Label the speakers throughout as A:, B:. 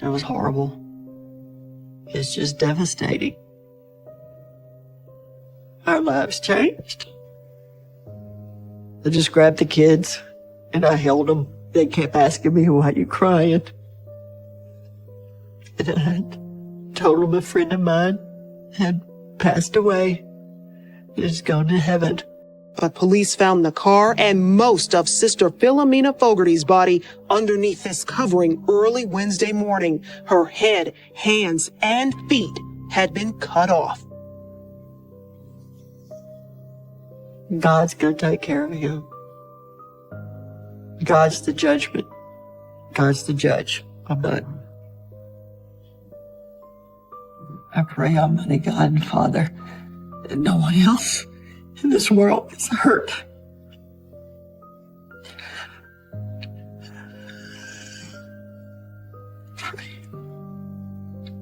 A: It was horrible. It's just devastating. Our lives changed. I just grabbed the kids and I held them. They kept asking me, "Why are you crying?" And I told them a friend of mine had passed away. He's gone to heaven.
B: But police found the car and most of Sister Philomena Fogarty's body underneath this covering early Wednesday morning. Her head, hands, and feet had been cut off.
A: God's going to take care of him. God's the judgment. God's the judge. I'm not. I pray Almighty God and Father that no one else in this world is hurt.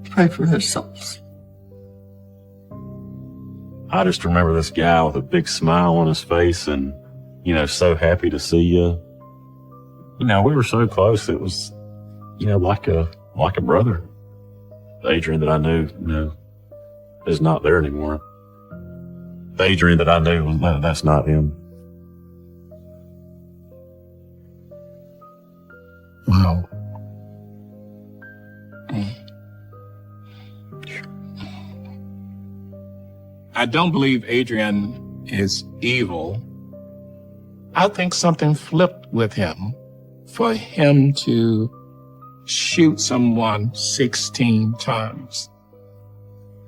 A: Pray for their souls.
C: I just remember this guy with a big smile on his face and, so happy to see you. We were so close. It was, like a brother. Adrian that I knew, is not there anymore. The Adrian that I knew, that's not him.
D: Wow. I don't believe Adrian is evil. I think something flipped with him for him to shoot someone 16 times.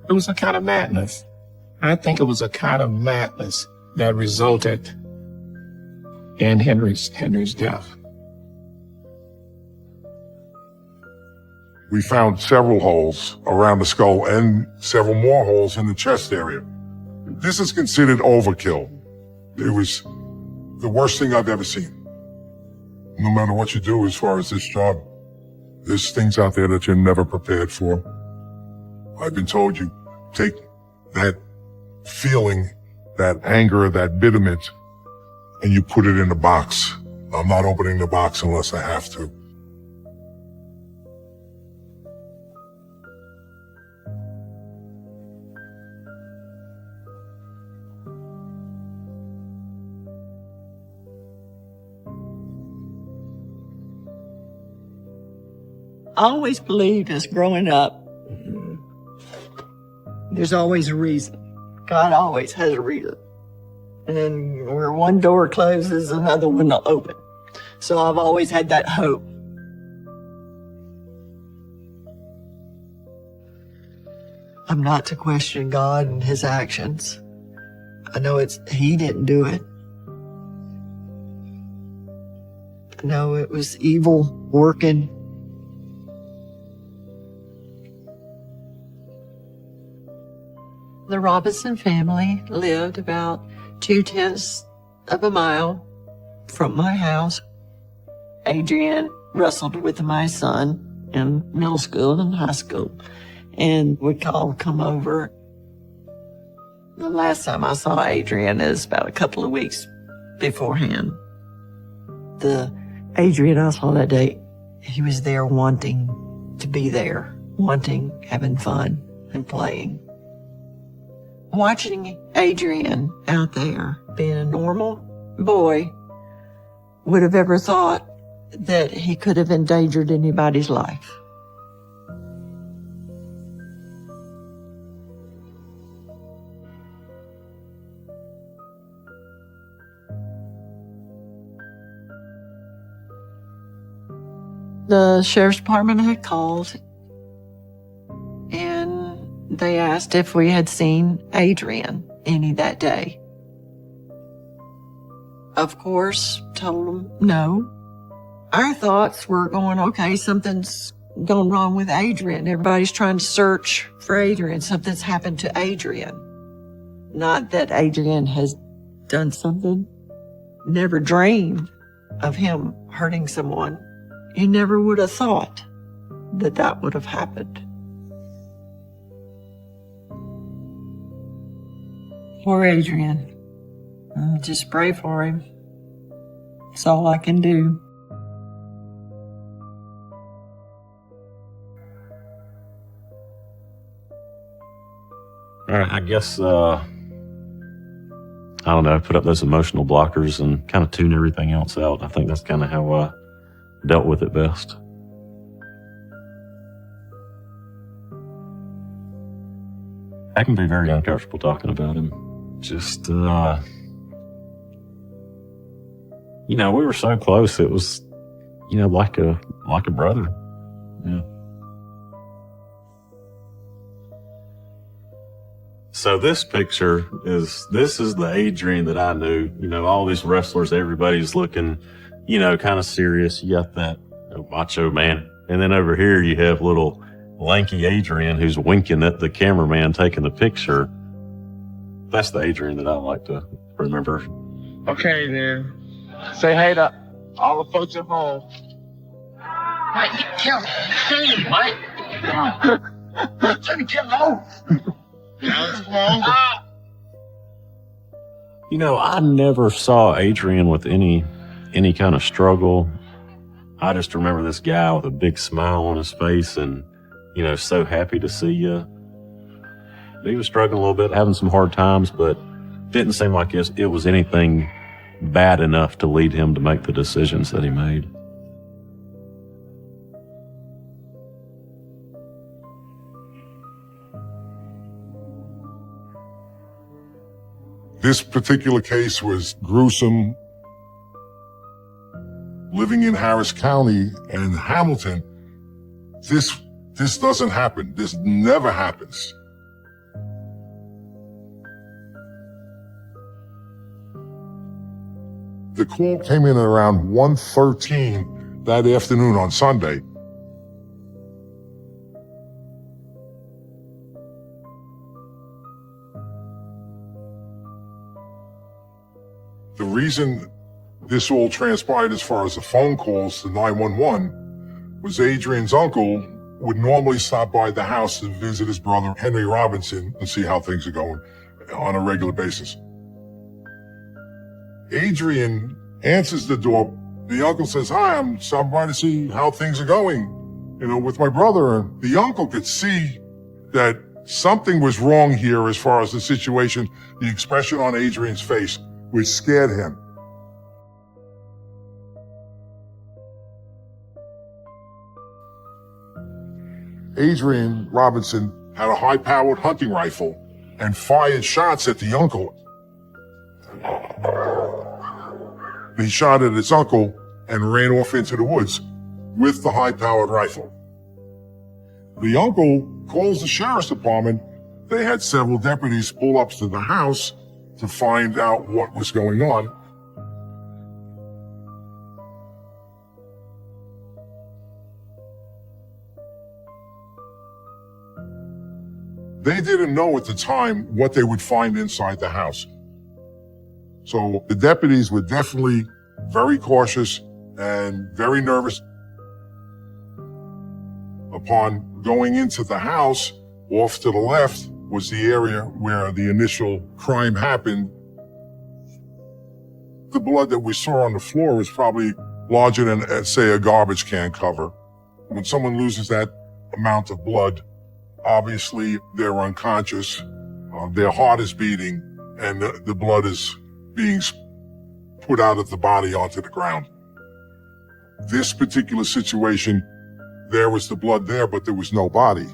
D: It was a kind of madness. I think it was a kind of madness that resulted in Henry's death.
E: We found several holes around the skull and several more holes in the chest area. This is considered overkill. It was the worst thing I've ever seen. No matter what you do as far as this job, there's things out there that you're never prepared for. I've been told you take that feeling, that anger, that bitterment, and you put it in a box. I'm not opening the box unless I have to.
A: I always believed as growing up, there's always a reason. God always has a reason. And then where one door closes, another one will open. So I've always had that hope. I'm not to question God and his actions. I know he didn't do it. I know it was evil working. The Robinson family lived about 2/10 of a mile from my house. Adrian wrestled with my son in middle school and high school, and would all come over. The last time I saw Adrian is about a couple of weeks beforehand. The Adrian I saw that day, he was there wanting to be there, having fun and playing. Watching Adrian out there being a normal boy, would have ever thought that he could have endangered anybody's life. The sheriff's department had called and they asked if we had seen Adrian any that day. Of course, told them no. Our thoughts were going, okay, something's gone wrong with Adrian. Everybody's trying to search for Adrian. Something's happened to Adrian. Not that Adrian has done something. Never dreamed of him hurting someone. You never would have thought that that would have happened. Poor Adrian. Just pray for him. That's all I can do.
C: All right, I guess, I don't know, put up those emotional blockers and kind of tune everything else out. I think that's kind of how I dealt with it best. I can be very uncomfortable talking about him. Just, we were so close. It was, like a brother. Yeah. So this picture is the Adrian that I knew. All these wrestlers, everybody's looking, kind of serious. You got that macho man. And then over here you have little lanky Adrian who's winking at the cameraman taking the picture. That's the Adrian that I like to remember.
D: Okay, then. Say hey to all the folks at home.
F: Mike, you kill me. Hey, Mike. Let me kill him.
C: I never saw Adrian with any kind of struggle. I just remember this guy with a big smile on his face and, so happy to see you. He was struggling a little bit, having some hard times, but didn't seem like it was anything bad enough to lead him to make the decisions that he made.
E: This particular case was gruesome. Living in Harris County and Hamilton, this doesn't happen. This never happens. The call came in at around 1:13 that afternoon on Sunday. The reason this all transpired as far as the phone calls to 911 was Adrian's uncle would normally stop by the house to visit his brother, Henry Robinson, and see how things are going on a regular basis. Adrian answers the door. The uncle says, "Hi, I'm stopping by to see how things are going, with my brother." And the uncle could see that something was wrong here as far as the situation, the expression on Adrian's face, which scared him. Adrian Robinson had a high-powered hunting rifle and fired shots at the uncle. He shot at his uncle and ran off into the woods with the high-powered rifle. The uncle calls the sheriff's department. They had several deputies pull up to the house to find out what was going on. They didn't know at the time what they would find inside the house. So the deputies were definitely very cautious and very nervous. Upon going into the house, off to the left was the area where the initial crime happened. The blood that we saw on the floor was probably larger than, say, a garbage can cover. When someone loses that amount of blood, obviously they're unconscious, their heart is beating, and the blood is being put out of the body onto the ground. This particular situation, there was the blood there, but there was no body.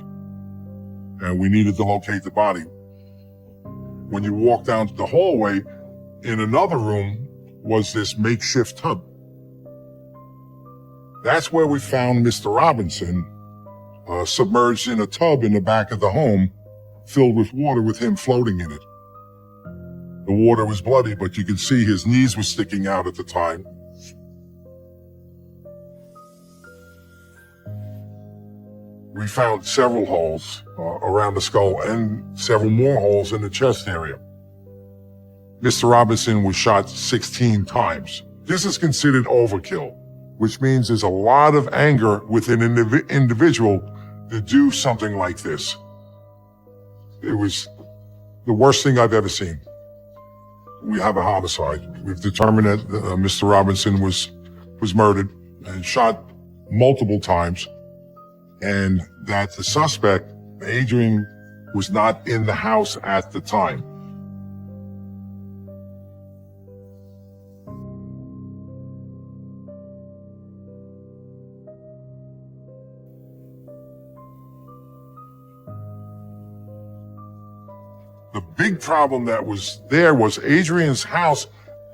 E: And we needed to locate the body. When you walk down to the hallway, in another room was this makeshift tub. That's where we found Mr. Robinson, submerged in a tub in the back of the home, filled with water with him floating in it. The water was bloody, but you could see his knees were sticking out at the time. We found several holes around the skull and several more holes in the chest area. Mr. Robinson was shot 16 times. This is considered overkill, which means there's a lot of anger within an individual to do something like this. It was the worst thing I've ever seen. We have a homicide. We've determined that Mr. Robinson was murdered and shot multiple times, and that the suspect, Adrian was not in the house at the time. The big problem that was there was Adrian's house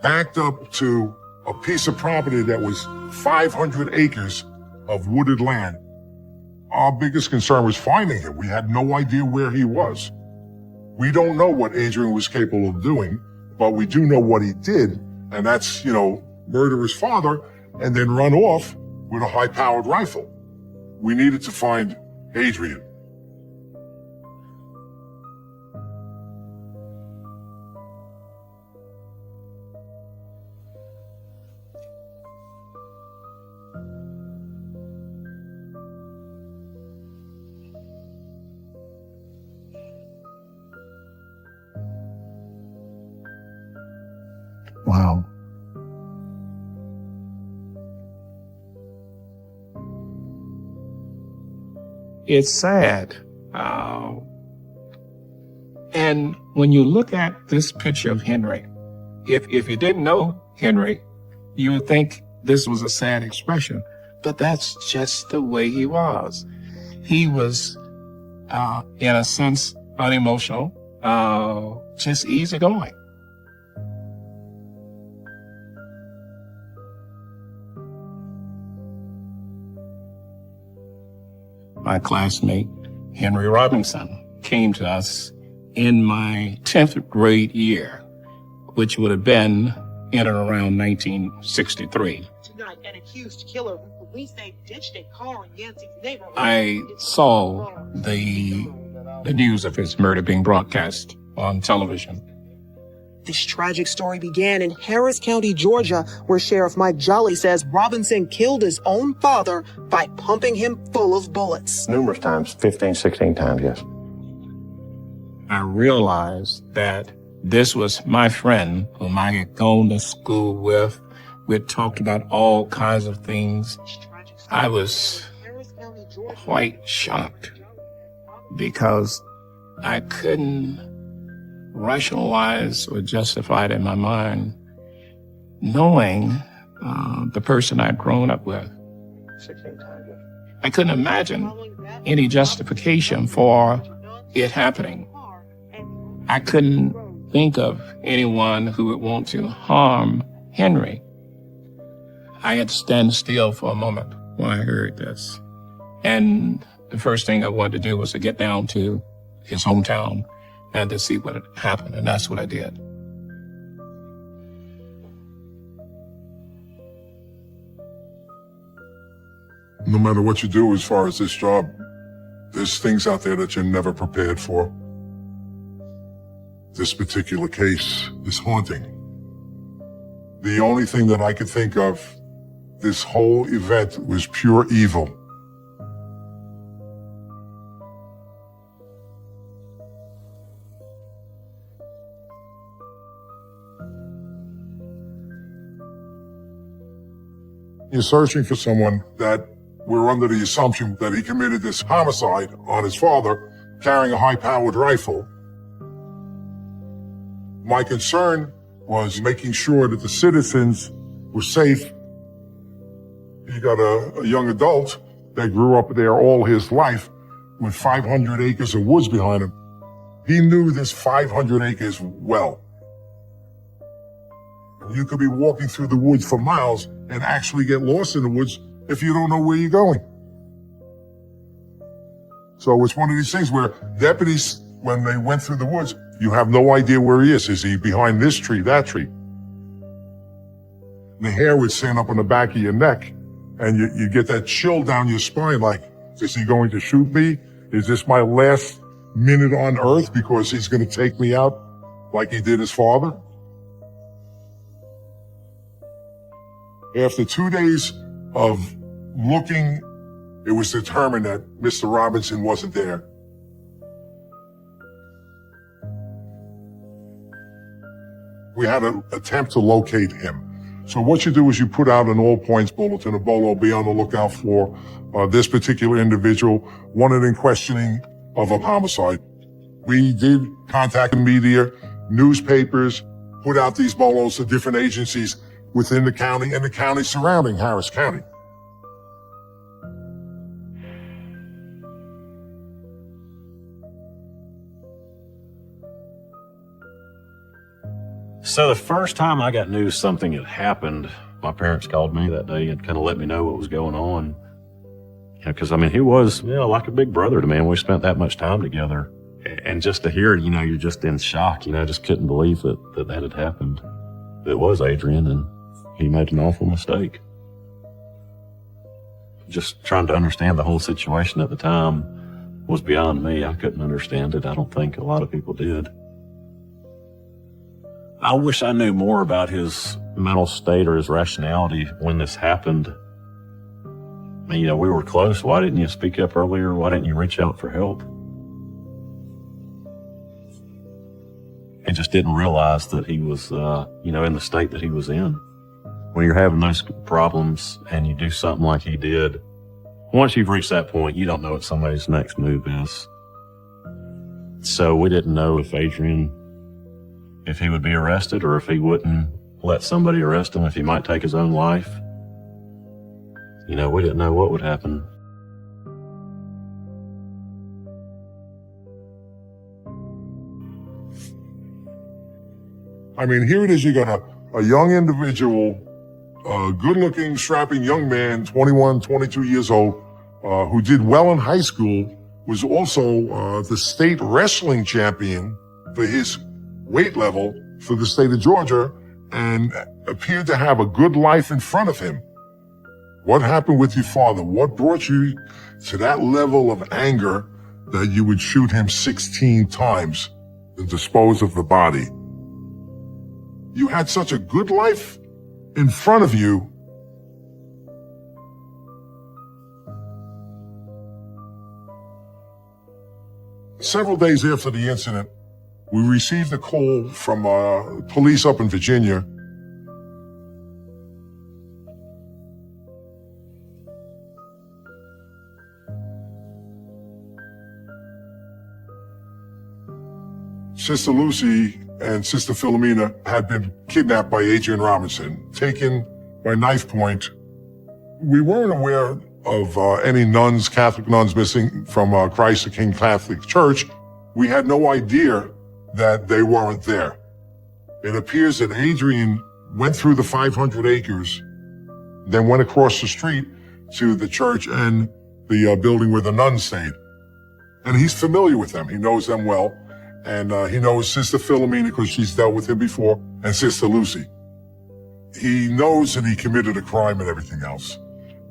E: backed up to a piece of property that was 500 acres of wooded land. Our biggest concern was finding him. We had no idea where he was. We don't know what Adrian was capable of doing, but we do know what he did, and that's, murder his father and then run off with a high-powered rifle. We needed to find Adrian.
D: Wow. It's sad. And when you look at this picture of Henry, if you didn't know Henry, you would think this was a sad expression, but that's just the way he was. He was, in a sense, unemotional, just easygoing. My classmate, Henry Robinson, came to us in my 10th grade year, which would have been in and around 1963.
B: Tonight, an accused killer who police say ditched a car in Yancey's neighborhood.
D: I saw the news of his murder being broadcast on television.
B: This tragic story began in Harris County, Georgia, where Sheriff Mike Jolly says Robinson killed his own father by pumping him full of bullets.
G: Numerous times, 15, 16 times, yes.
D: I realized that this was my friend whom I had gone to school with. We'd talked about all kinds of things. I was quite shocked because I couldn't rationalize or justify it in my mind, knowing the person I'd grown up with.
G: 16 times, yes.
D: I couldn't imagine any justification for it happening. I couldn't think of anyone who would want to harm Henry. I had to stand still for a moment when I heard this. And the first thing I wanted to do was to get down to his hometown and to see what had happened, and that's what I did.
E: No matter what you do as far as this job, there's things out there that you're never prepared for. This particular case, this haunting. The only thing that I could think of, this whole event was pure evil. You're searching for someone that we're under the assumption that he committed this homicide on his father, carrying a high-powered rifle. My concern was making sure that the citizens were safe. You got a young adult that grew up there all his life with 500 acres of woods behind him. He knew this 500 acres well. You could be walking through the woods for miles and actually get lost in the woods if you don't know where you're going. So it's one of these things where deputies, when they went through the woods, you have no idea where he is. Is he behind this tree, that tree? The hair would stand up on the back of your neck, and you get that chill down your spine, like, is he going to shoot me? Is this my last minute on earth because he's going to take me out like he did his father? After 2 days of looking, it was determined that Mr. Robinson wasn't there. We had an attempt to locate him. So what you do is you put out an all points bulletin, a bolo, be on the lookout for this particular individual, wanted in questioning of a homicide. We did contact the media, newspapers, put out these bolos to different agencies within the county and the county surrounding Harris County.
C: So the first time I got news something had happened, my parents called me that day and kind of let me know what was going on. Because, he was, like a big brother to me, and we spent that much time together. And just to hear it, you're just in shock. Just couldn't believe that had happened. It was Adrian, and he made an awful mistake. Just trying to understand the whole situation at the time was beyond me. I couldn't understand it. I don't think a lot of people did. I wish I knew more about his mental state or his rationality when this happened. We were close. Why didn't you speak up earlier? Why didn't you reach out for help? I just didn't realize that he was, in the state that he was in. When you're having those problems and you do something like he did, once you've reached that point, you don't know what somebody's next move is. So we didn't know if he would be arrested or if he wouldn't let somebody arrest him, if he might take his own life. We didn't know what would happen.
E: Here it is, you got a young individual, a good-looking, strapping young man, 21, 22 years old, who did well in high school, was also the state wrestling champion for his weight level for the state of Georgia, and appeared to have a good life in front of him. What happened with your father? What brought you to that level of anger that you would shoot him 16 times and dispose of the body? You had such a good life in front of you. Several days after the incident, we received a call from police up in Virginia. Sister Lucy and Sister Philomena had been kidnapped by Adrian Robinson, taken by knife point. We weren't aware of any nuns, Catholic nuns, missing from Christ the King Catholic Church. We had no idea that they weren't there. It appears that Adrian went through the 500 acres, then went across the street to the church and the building where the nuns stayed. And he's familiar with them. He knows them well. And he knows Sister Philomena because she's dealt with him before, and Sister Lucy. He knows that he committed a crime and everything else.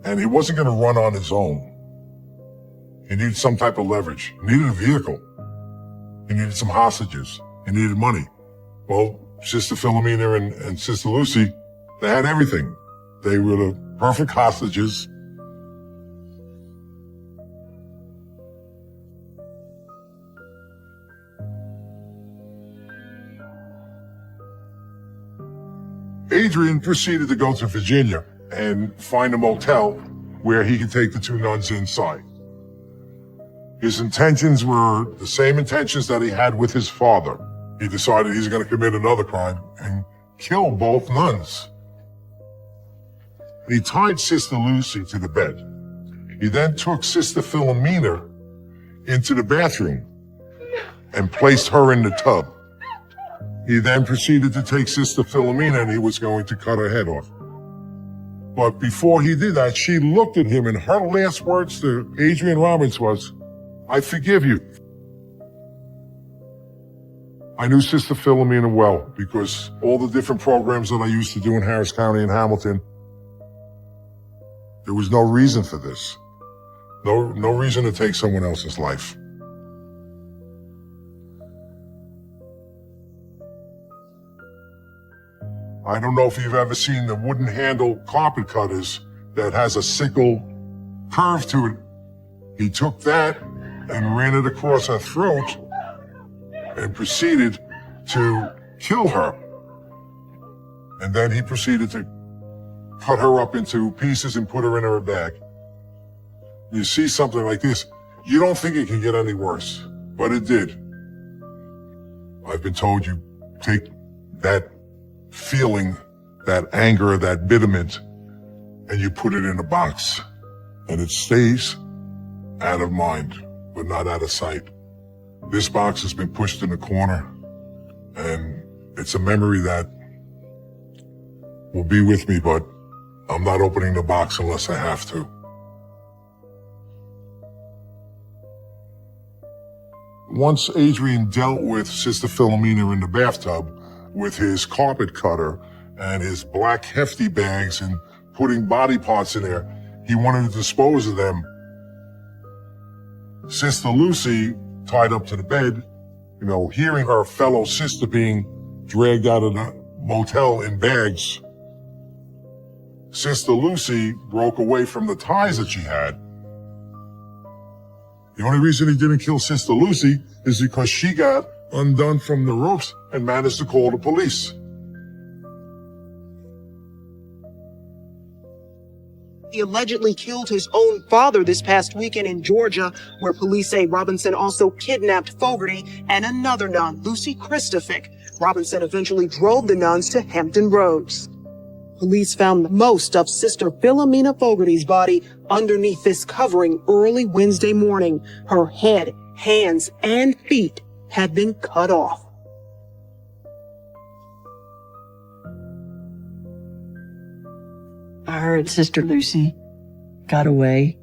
E: And he wasn't going to run on his own. He needed some type of leverage. He needed a vehicle. He needed some hostages. He needed money. Well, Sister Philomena and Sister Lucy, they had everything. They were the perfect hostages. Adrian proceeded to go to Virginia and find a motel where he could take the two nuns inside. His intentions were the same intentions that he had with his father. He decided he's going to commit another crime and kill both nuns. He tied Sister Lucy to the bed. He then took Sister Philomena into the bathroom and placed her in the tub. He then proceeded to take Sister Philomena and he was going to cut her head off. But before he did that, she looked at him and her last words to Adrian Robinson was, "I forgive you." I knew Sister Philomena well because all the different programs that I used to do in Harris County and Hamilton, there was no reason for this. No reason to take someone else's life. I don't know if you've ever seen the wooden handle carpet cutters that has a sickle curve to it. He took that and ran it across her throat and proceeded to kill her. And then he proceeded to cut her up into pieces and put her in her bag. You see something like this, you don't think it can get any worse, but it did. I've been told you take that feeling, that anger, that bitterment, and you put it in a box, and it stays out of mind, but not out of sight. This box has been pushed in the corner, and it's a memory that will be with me, but I'm not opening the box unless I have to. Once Adrian dealt with Sister Philomena in the bathtub with his carpet cutter and his black hefty bags and putting body parts in there, he wanted to dispose of them. Sister Lucy, tied up to the bed, hearing her fellow sister being dragged out of the motel in bags, Sister Lucy broke away from the ties that she had. The only reason he didn't kill Sister Lucy is because she got undone from the ropes and managed to call the police.
B: He allegedly killed his own father this past weekend in Georgia, where police say Robinson also kidnapped Fogarty and another nun, Lucy Christophic. Robinson eventually drove the nuns to Hampton Roads. Police found most of Sister Philomena Fogarty's body underneath this covering early Wednesday morning. Her head, hands, and feet had been cut off.
A: I heard Sister Lucy got away,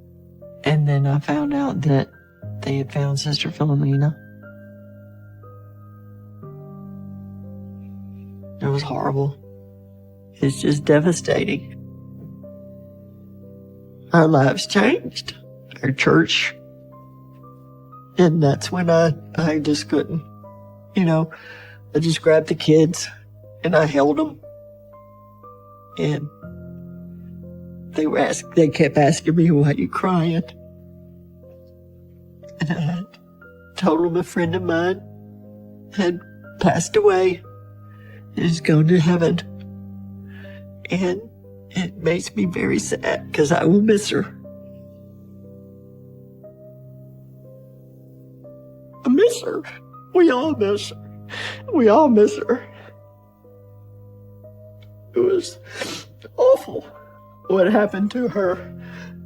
A: and then I found out that they had found Sister Philomena. It was horrible. It's just devastating. Our lives changed, our church. And that's when I just couldn't, I just grabbed the kids and I held them. And they kept asking me, why are you crying? And I told them a friend of mine had passed away. He's gone to heaven. And it makes me very sad because I will miss her. I miss her. We all miss her. We all miss her. It was awful what happened to her.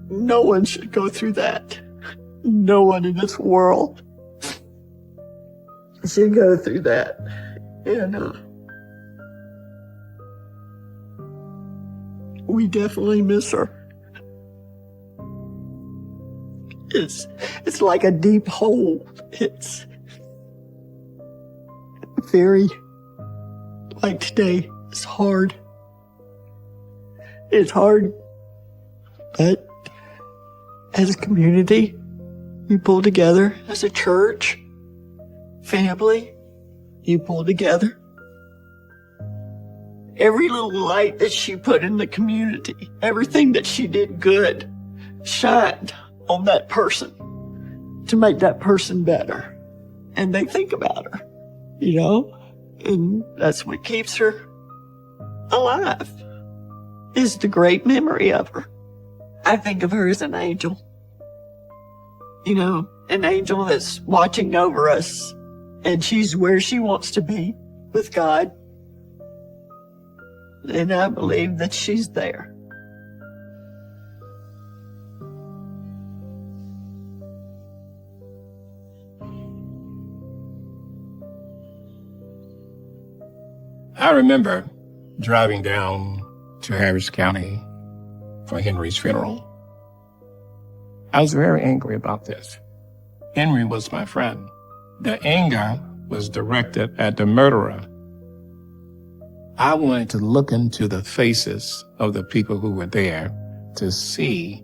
A: No one should go through that. No one in this world should go through that. And we definitely miss her. It's like a deep hole. It's very, like today, it's hard. It's hard, but as a community, we pull together. As a church, family, you pull together. Every little light that she put in the community, everything that she did good, shined on that person to make that person better. And they think about her, and that's what keeps her alive, is the great memory of her. I think of her as an angel, an angel that's watching over us, and she's where she wants to be with God. And I believe that she's there.
D: I remember driving down to Harris County for Henry's funeral. I was very angry about this. Henry was my friend. The anger was directed at the murderer. I wanted to look into the faces of the people who were there to see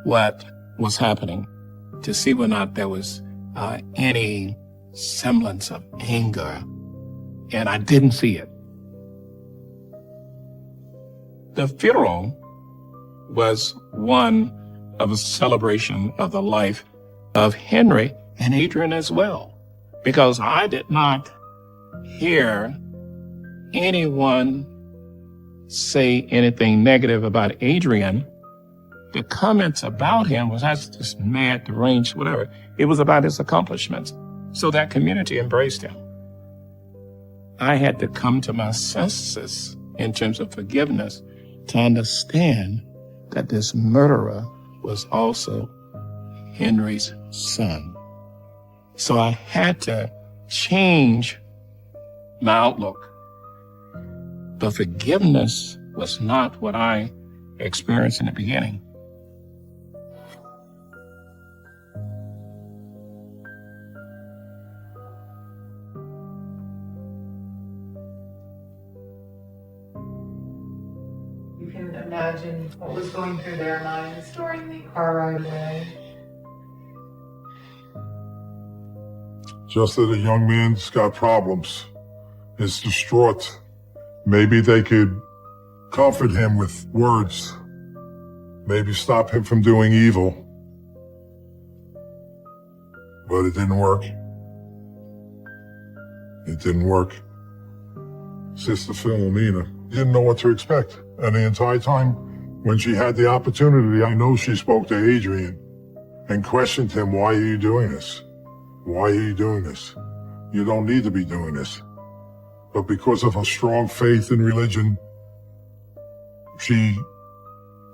D: what was happening, to see whether or not there was any semblance of anger, and I didn't see it. The funeral was one of a celebration of the life of Henry and Adrian as well, because I did not hear anyone say anything negative about Adrian. The comments about him was just mad, deranged, whatever. It was about his accomplishments. So that community embraced him. I had to come to my senses in terms of forgiveness to understand that this murderer was also Henry's son. So I had to change my outlook. But forgiveness was not what I experienced in the beginning.
H: You can imagine what was going through their minds during the car ride away.
E: Just that a young man's got problems, is distraught. Maybe they could comfort him with words. Maybe stop him from doing evil. But it didn't work. It didn't work. Sister Philomena didn't know what to expect. And the entire time, when she had the opportunity, I know she spoke to Adrian and questioned him, why are you doing this? Why are you doing this? You don't need to be doing this. But because of her strong faith in religion, she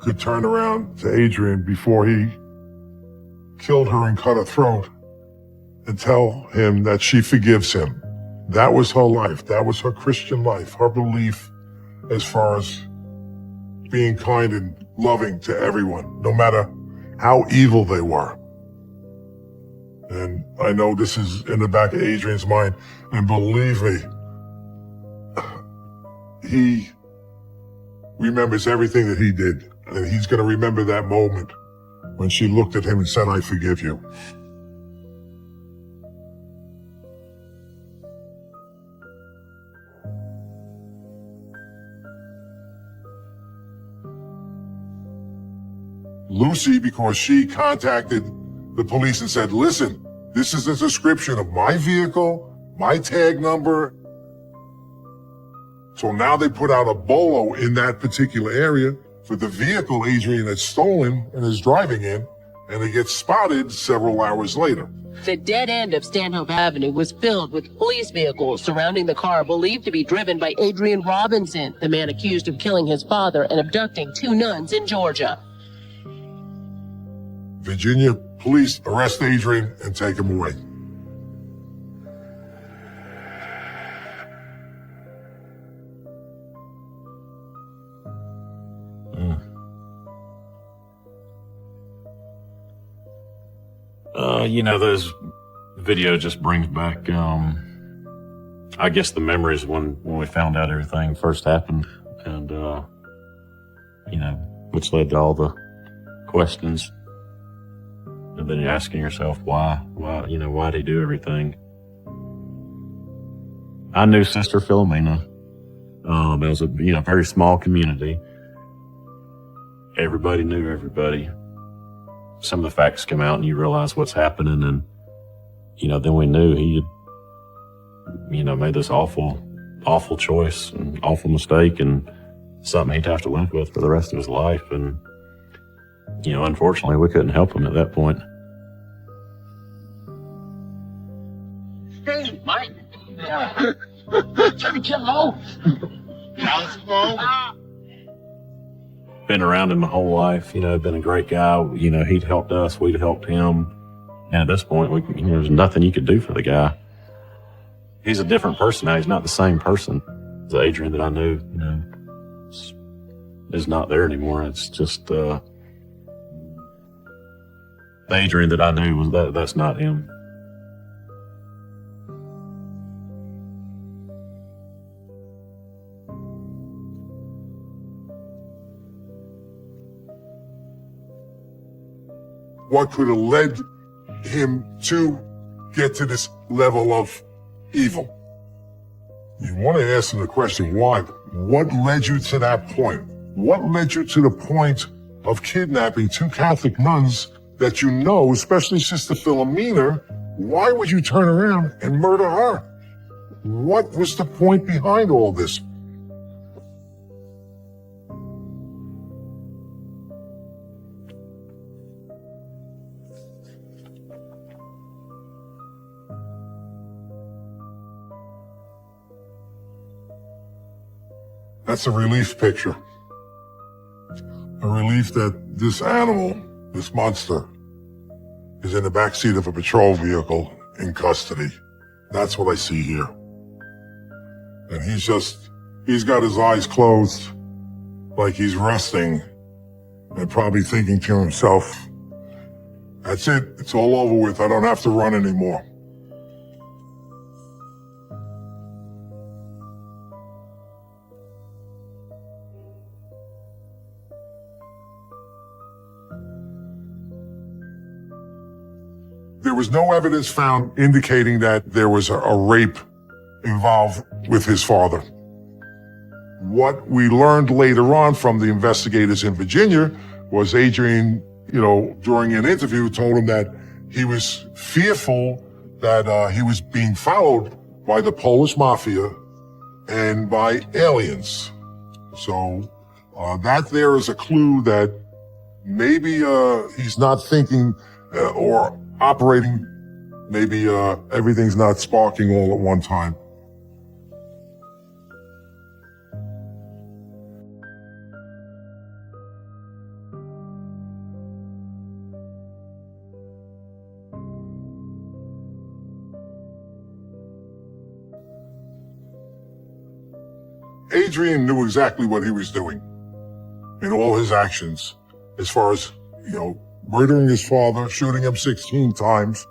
E: could turn around to Adrian before he killed her and cut her throat and tell him that she forgives him. That was her life. That was her Christian life, her belief as far as being kind and loving to everyone, no matter how evil they were. And I know this is in the back of Adrian's mind, and believe me, he remembers everything that he did, and he's going to remember that moment when she looked at him and said, I forgive you. Lucy, because she contacted the police and said, listen, this is a description of my vehicle, my tag number. So now they put out a bolo in that particular area for the vehicle Adrian had stolen and is driving in, and it gets spotted several hours later.
I: The dead end of Stanhope Avenue was filled with police vehicles surrounding the car believed to be driven by Adrian Robinson, the man accused of killing his father and abducting 2 nuns in Georgia.
E: Virginia police arrest Adrian and take him away.
C: Those video just brings back, I guess the memories when we found out everything first happened, and, which led to all the questions. And then you're asking yourself, why did he do everything? I knew Sister Philomena. It was a, very small community. Everybody knew everybody. Some of the facts come out and you realize what's happening, and, then we knew he had, made this awful choice and awful mistake, and something he'd have to live with for the rest of his life. And, unfortunately, we couldn't help him at that point.
F: Hey, Mike. Trying to get low.
C: Been around him my whole life, been a great guy. He'd helped us, we'd helped him. And at this point, there's nothing you could do for the guy. He's a different person now. He's not the same person. The Adrian that I knew, is not there anymore. It's just, the Adrian that I knew that's not him.
E: What could have led him to get to this level of evil? You want to answer the question, why? What led you to that point? What led you to the point of kidnapping 2 Catholic nuns that you know, especially Sister Philomena? Why would you turn around and murder her? What was the point behind all this? That's a relief picture. A relief that this animal, this monster, is in the backseat of a patrol vehicle in custody. That's what I see here. And he's got his eyes closed like he's resting and probably thinking to himself, that's it, it's all over with, I don't have to run anymore. There was no evidence found indicating that there was a rape involved with his father. What we learned later on from the investigators in Virginia was Adrian, during an interview told him that he was fearful that he was being followed by the Polish mafia and by aliens. So that there is a clue that maybe he's not thinking or operating, maybe everything's not sparking all at one time. Adrian knew exactly what he was doing in all his actions, as far as, murdering his father, shooting him 16 times,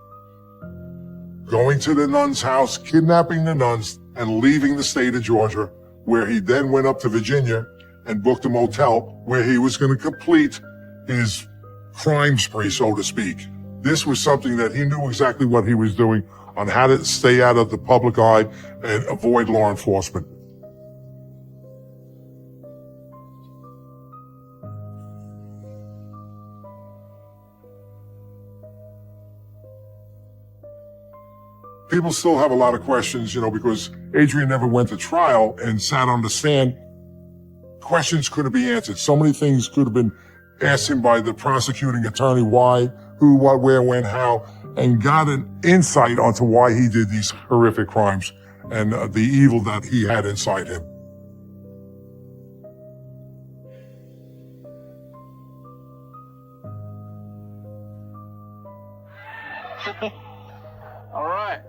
E: going to the Nuns' house, kidnapping the nuns, and leaving the state of Georgia, where he then went up to Virginia and booked a motel where he was going to complete his crime spree, so to speak. This was something that he knew exactly what he was doing on how to stay out of the public eye and avoid law enforcement. People still have a lot of questions, because Adrian never went to trial and sat on the stand. Questions couldn't be answered. So many things could have been asked him by the prosecuting attorney, why, who, what, where, when, how, and got an insight onto why he did these horrific crimes and the evil that he had inside him.
C: All right.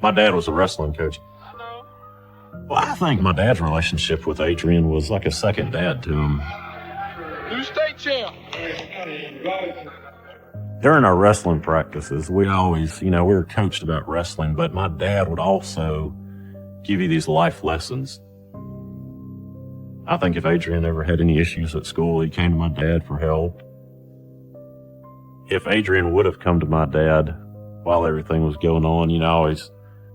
C: My dad was a wrestling coach. Well, I think my dad's relationship with Adrian was like a second dad to him.
F: New state champ.
C: During our wrestling practices, we always, we were coached about wrestling, but my dad would also give you these life lessons. I think if Adrian ever had any issues at school, he came to my dad for help. If Adrian would have come to my dad while everything was going on, I always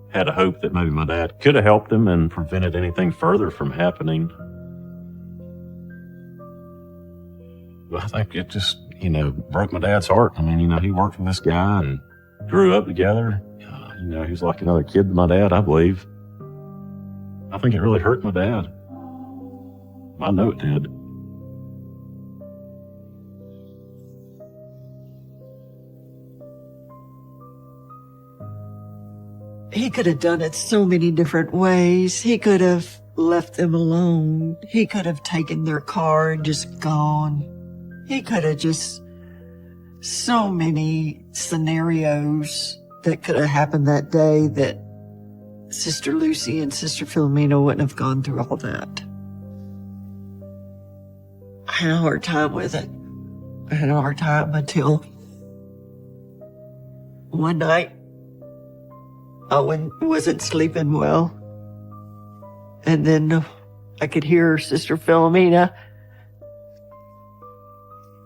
C: had a hope that maybe my dad could have helped him and prevented anything further from happening. But I think it just, broke my dad's heart. I mean, he worked for this guy and grew up together. He was like another kid to my dad, I believe. I think it really hurt my dad. I know it did.
A: He could have done it so many different ways. He could have left them alone. He could have taken their car and just gone. He could have just, so many scenarios that could have happened that day that Sister Lucy and Sister Philomena wouldn't have gone through all that. I had a hard time with it. I had a hard time until one night I wasn't sleeping well. And then I could hear Sister Philomena.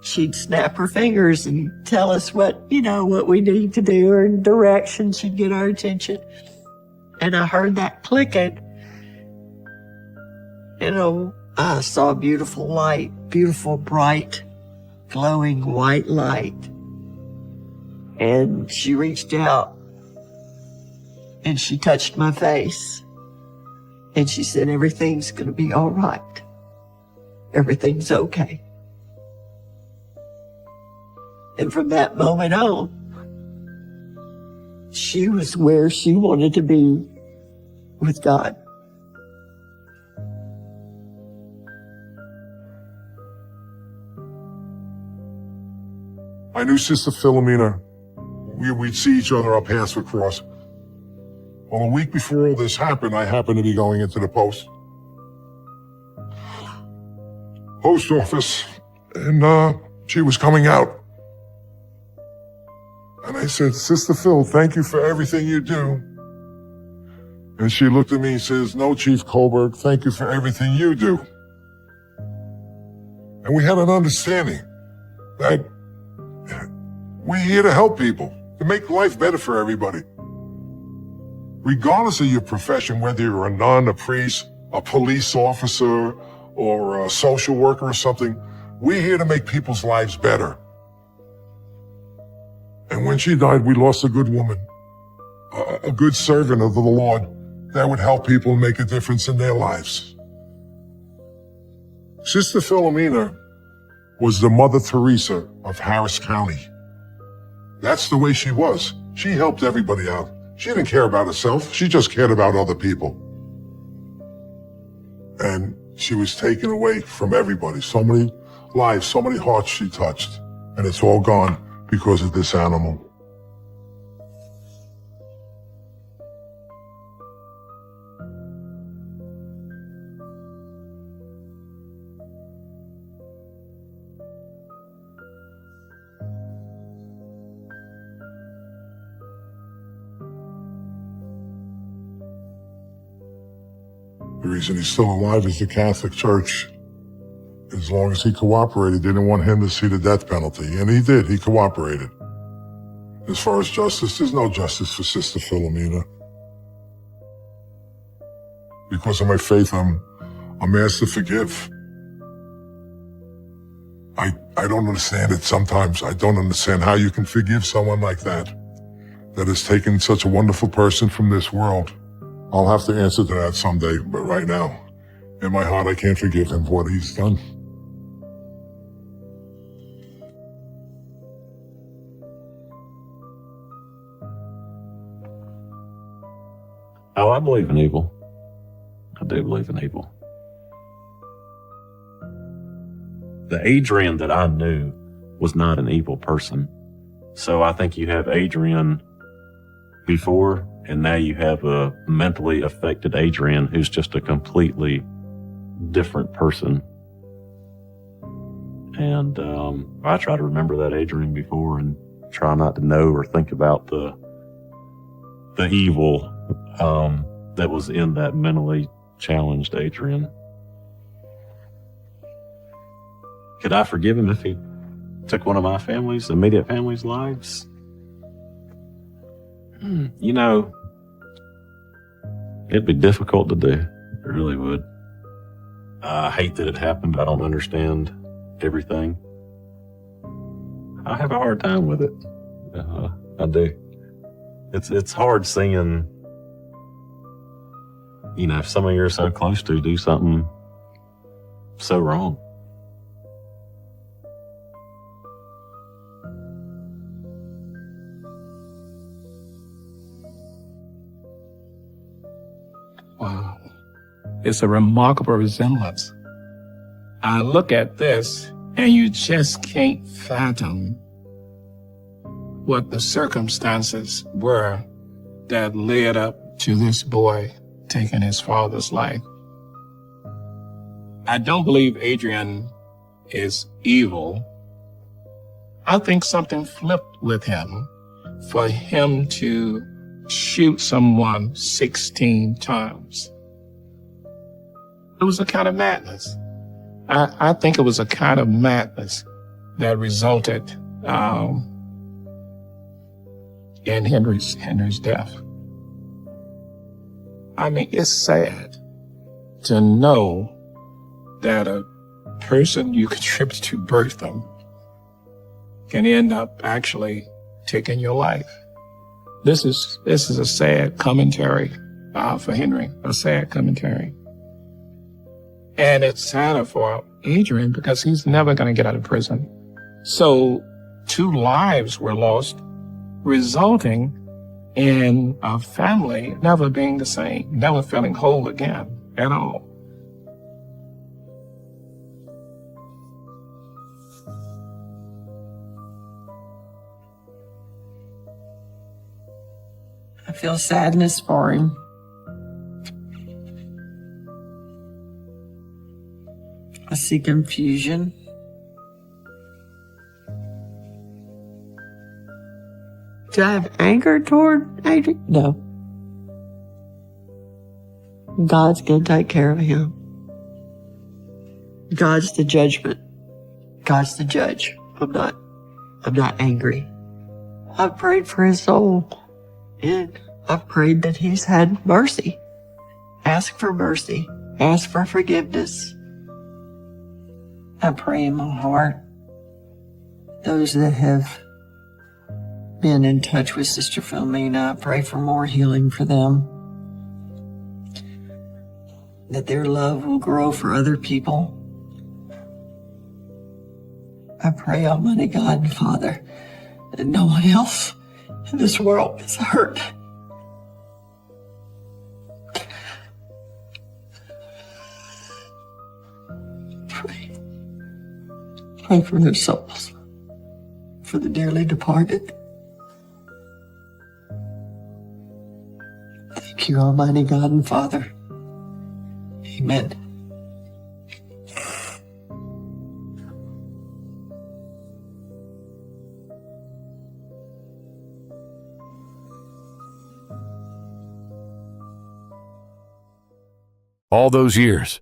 A: She'd snap her fingers and tell us what we need to do, or direction. She'd get our attention. And I heard that clicking. I saw a beautiful light, beautiful, bright, glowing white light. And she reached out and she touched my face. And she said, everything's going to be all right. Everything's okay. And from that moment on, she was where she wanted to be with God.
E: I knew Sister Philomena. We'd see each other, our paths would cross. Well, a week before all this happened, I happened to be going into the post office, and she was coming out. And I said, Sister Phil, thank you for everything you do. And she looked at me and says, no, Chief Colberg, thank you for everything you do. And we had an understanding that we're here to help people, to make life better for everybody. Regardless of your profession, whether you're a nun, a priest, a police officer, or a social worker or something, we're here to make people's lives better. And when she died, we lost a good woman, a good servant of the Lord that would help people make a difference in their lives. Sister Philomena was the Mother Teresa of Harris County. That's the way she was. She helped everybody out. She didn't care about herself. She just cared about other people. And she was taken away from everybody. So many lives, so many hearts she touched. And it's all gone because of this animal. The reason he's still alive is the Catholic Church. As long as he cooperated, they didn't want him to see the death penalty. And he did. He cooperated. As far as justice, there's no justice for Sister Philomena. Because of my faith, I'm asked to forgive. I don't understand it sometimes. I don't understand how you can forgive someone like that has taken such a wonderful person from this world. I'll have to answer to that someday, but right now, in my heart, I can't forgive him for what he's done.
C: Oh, I believe in evil. I do believe in evil. The Adrian that I knew was not an evil person. So I think you have Adrian before, and now you have a mentally affected Adrian who's just a completely different person. And I try to remember that Adrian before and try not to know or think about the evil that was in that mentally challenged Adrian. Could I forgive him if he took one of my immediate family's lives? You know, it'd be difficult to do. It really would. I hate that it happened. I don't understand everything. I have a hard time with it. I do. It's hard seeing, you know, if somebody you're so close to do something so wrong.
D: Wow. It's a remarkable resemblance. I look at this and you just can't fathom what the circumstances were that led up to this boy taking his father's life. I don't believe Adrian is evil. I think something flipped with him for him to shoot someone 16 times. It was a kind of madness. I think it was a kind of madness that resulted in Henry's death. I mean, it's sad to know that a person you contribute to birth them can end up actually taking your life. This is a sad commentary for Henry, a sad commentary. And it's sadder for Adrian because he's never going to get out of prison. So 2 lives were lost, resulting in a family never being the same, never feeling whole again at all.
A: I feel sadness for him. I see confusion. Do I have anger toward Adrian? No. God's going to take care of him. God's the judgment. God's the judge. I'm not angry. I've prayed for his soul, and I've prayed that he's had mercy. Ask for mercy. Ask for forgiveness. I pray in my heart, those that have been in touch with Sister Philomena, I pray for more healing for them, that their love will grow for other people. I pray, Almighty God and Father, that no one else in this world is hurt. Pray for their souls, for the dearly departed. Thank you, Almighty God and Father. Amen.
J: All those years,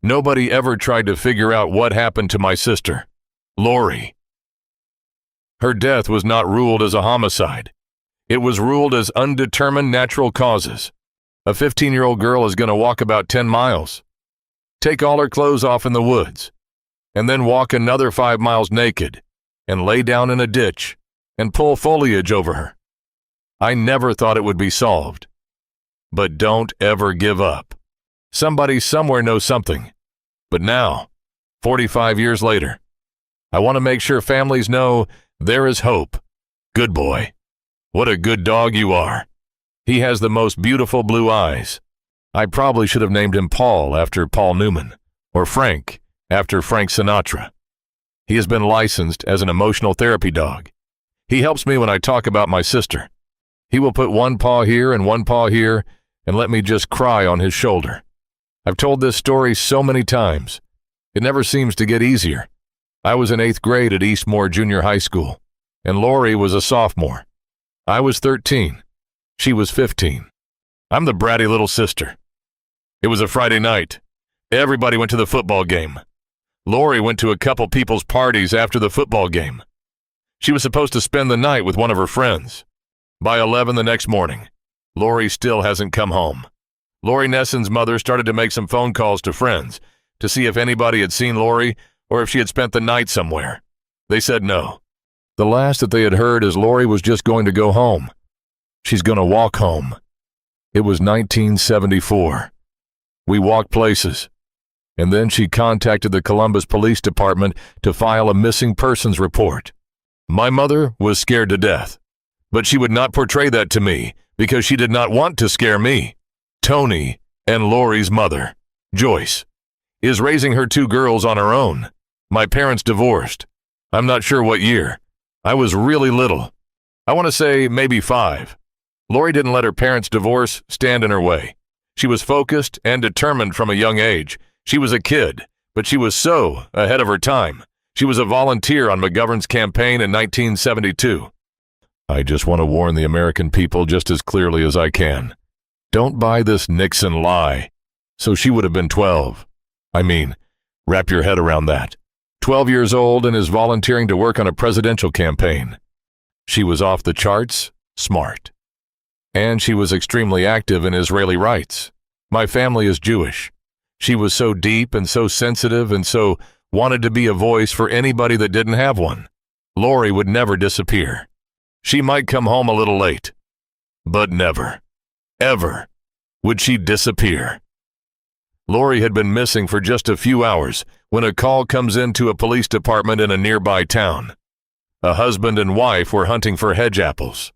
J: nobody ever tried to figure out what happened to my sister, Lori. Her death was not ruled as a homicide. It was ruled as undetermined natural causes. A 15-year-old girl is going to walk about 10 miles, take all her clothes off in the woods, and then walk another 5 miles naked and lay down in a ditch and pull foliage over her. I never thought it would be solved. But don't ever give up. Somebody somewhere knows something. But now, 45 years later, I want to make sure families know there is hope. Good boy. What a good dog you are. He has the most beautiful blue eyes. I probably should have named him Paul after Paul Newman, or Frank after Frank Sinatra. He has been licensed as an emotional therapy dog. He helps me when I talk about my sister. He will put one paw here and one paw here and let me just cry on his shoulder. I've told this story so many times. It never seems to get easier. I was in 8th grade at Eastmore Junior High School, and Lori was a sophomore. I was 13. She was 15. I'm the bratty little sister. It was a Friday night. Everybody went to the football game. Lori went to a couple people's parties after the football game. She was supposed to spend the night with one of her friends. By 11 the next morning, Lori still hasn't come home. Lori Nesson's mother started to make some phone calls to friends to see if anybody had seen Lori or if she had spent the night somewhere. They said no. The last that they had heard is Lori was just going to go home. She's going to walk home. It was 1974. We walked places. And then she contacted the Columbus Police Department to file a missing persons report. My mother was scared to death, but she would not portray that to me because she did not want to scare me. Tony and Lori's mother, Joyce, is raising her 2 girls on her own. My parents divorced. I'm not sure what year. I was really little. I want to say maybe 5. Lori didn't let her parents' divorce stand in her way. She was focused and determined from a young age. She was a kid, but she was so ahead of her time. She was a volunteer on McGovern's campaign in 1972. I just want to warn the American people just as clearly as I can. Don't buy this Nixon lie. So she would have been 12. I mean, wrap your head around that. 12 years old and is volunteering to work on a presidential campaign. She was off the charts, smart. And she was extremely active in Israeli rights. My family is Jewish. She was so deep and so sensitive and so wanted to be a voice for anybody that didn't have one. Lori would never disappear. She might come home a little late, but never, ever would she disappear. Lori had been missing for just a few hours when a call comes into a police department in a nearby town. A husband and wife were hunting for hedge apples,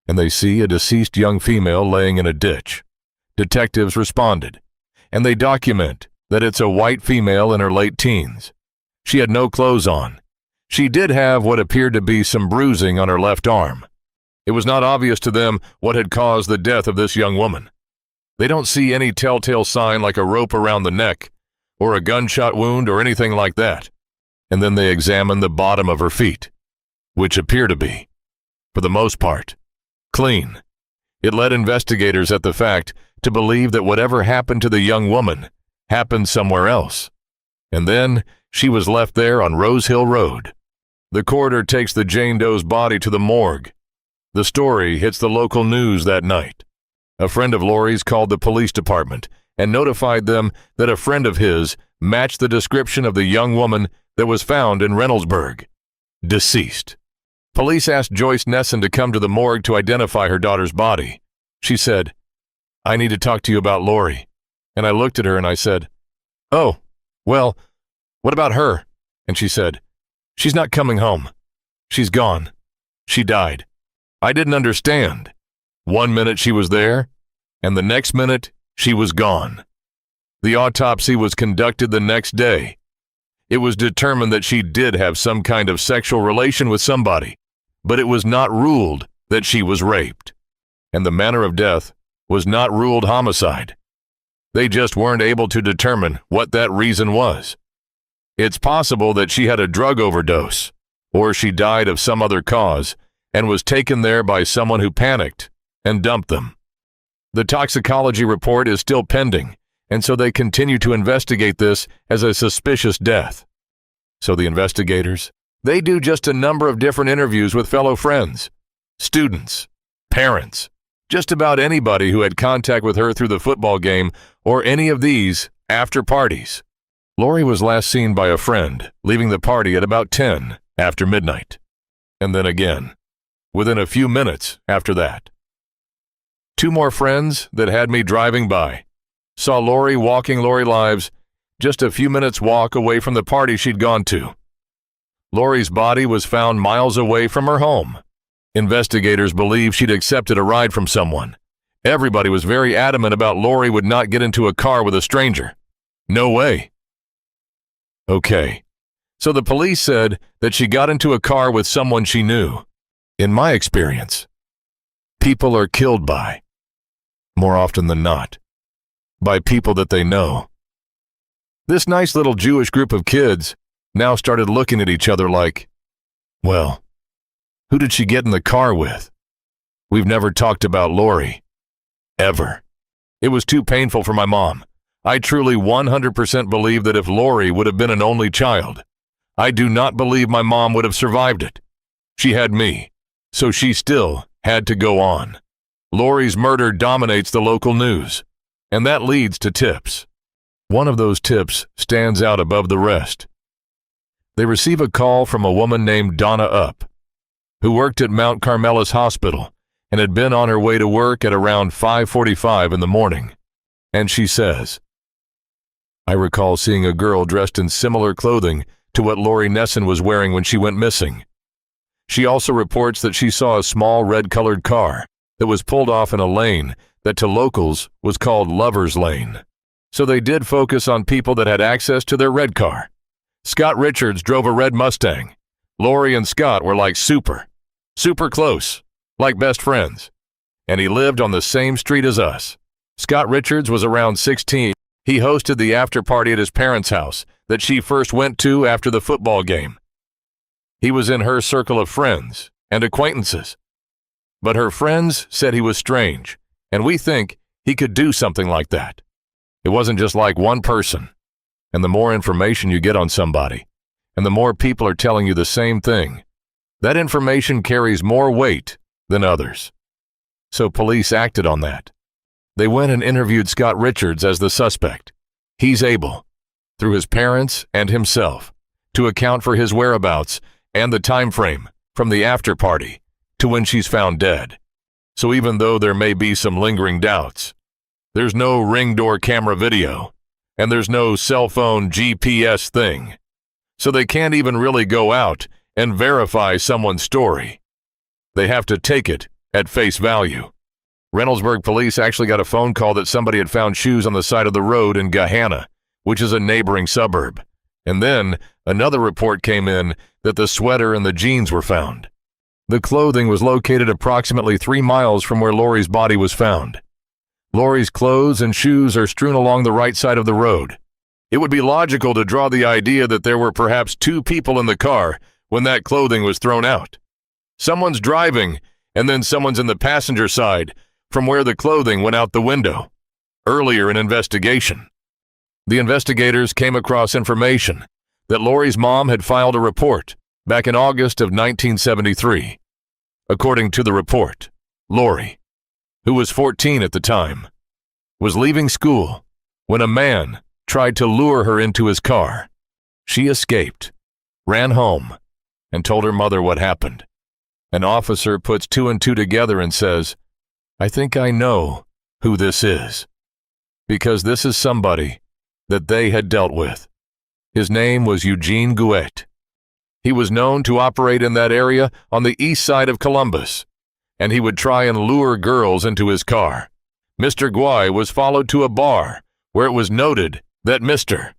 J: and they see a deceased young female laying in a ditch. Detectives responded, and they document that it's a white female in her late teens. She had no clothes on. She did have what appeared to be some bruising on her left arm. It was not obvious to them what had caused the death of this young woman. They don't see any telltale sign like a rope around the neck, or a gunshot wound or anything like that. And then they examine the bottom of her feet, which appear to be, for the most part, clean. It led investigators at the fact to believe that whatever happened to the young woman happened somewhere else. And then she was left there on Rose Hill Road. The coroner takes the Jane Doe's body to the morgue. The story hits the local news that night. A friend of Lori's called the police department and notified them that a friend of his matched the description of the young woman that was found in Reynoldsburg, deceased. Police asked Joyce Nesson to come to the morgue to identify her daughter's body. She said, "I need to talk to you about Lori." And I looked at her and I said, "Oh, well, what about her?" And she said, "She's not coming home. She's gone. She died." I didn't understand. 1 minute she was there, and the next minute she was gone. The autopsy was conducted the next day. It was determined that she did have some kind of sexual relation with somebody, but it was not ruled that she was raped. And the manner of death was not ruled homicide. They just weren't able to determine what that reason was. It's possible that she had a drug overdose, or she died of some other cause and was taken there by someone who panicked and dumped them. The toxicology report is still pending, and so they continue to investigate this as a suspicious death. So the investigators, they do just a number of different interviews with fellow friends, students, parents, just about anybody who had contact with her through the football game or any of these after parties. Lori was last seen by a friend, leaving the party at about 10 after midnight. And then again, within a few minutes after that. 2 more friends that had me driving by saw Lori walking Lori Lives just a few minutes walk away from the party she'd gone to. Lori's body was found miles away from her home. Investigators believe she'd accepted a ride from someone. Everybody was very adamant about Lori would not get into a car with a stranger. No way. Okay, so the police said that she got into a car with someone she knew. In my experience, people are killed by, more often than not, by people that they know. This nice little Jewish group of kids now started looking at each other like, well, who did she get in the car with? We've never talked about Lori. Ever. It was too painful for my mom. I truly 100% believe that if Lori would have been an only child, I do not believe my mom would have survived it. She had me, so she still had to go on. Lori's murder dominates the local news, and that leads to tips. One of those tips stands out above the rest. They receive a call from a woman named Donna Upp, who worked at Mount Carmelis Hospital and had been on her way to work at around 5:45 in the morning. And she says, "I recall seeing a girl dressed in similar clothing to what Lori Nesson was wearing when she went missing." She also reports that she saw a small red-colored car that was pulled off in a lane that to locals was called Lover's Lane. So they did focus on people that had access to their red car. Scott Richards drove a red Mustang. Lori and Scott were like super close, like best friends. And he lived on the same street as us. Scott Richards was around 16. He hosted the after party at his parents' house that she first went to after the football game. He was in her circle of friends and acquaintances. But her friends said he was strange, and we think he could do something like that. It wasn't just like one person. And the more information you get on somebody, and the more people are telling you the same thing, that information carries more weight than others. So police acted on that. They went and interviewed Scott Richards as the suspect. He's able, through his parents and himself, to account for his whereabouts and the time frame from the after party to when she's found dead. So even though there may be some lingering doubts, there's no Ring door camera video, and there's no cell phone GPS thing. So they can't even really go out and verify someone's story. They have to take it at face value. Reynoldsburg police actually got a phone call that somebody had found shoes on the side of the road in Gahanna, which is a neighboring suburb. And then another report came in that the sweater and the jeans were found. The clothing was located approximately 3 miles from where Lori's body was found. Lori's clothes and shoes are strewn along the right side of the road. It would be logical to draw the idea that there were perhaps 2 people in the car when that clothing was thrown out. Someone's driving, and then someone's in the passenger side from where the clothing went out the window. Earlier in investigation, the investigators came across information that Lori's mom had filed a report back in August of 1973. According to the report, Lori, who was 14 at the time, was leaving school when a man tried to lure her into his car. She escaped, ran home, and told her mother what happened. An officer puts 2 and 2 together and says, "I think I know who this is," because this is somebody that they had dealt with. His name was Eugene Gouet. He was known to operate in that area on the east side of Columbus, and he would try and lure girls into his car. Mr. Gouet was followed to a bar where it was noted that Mr.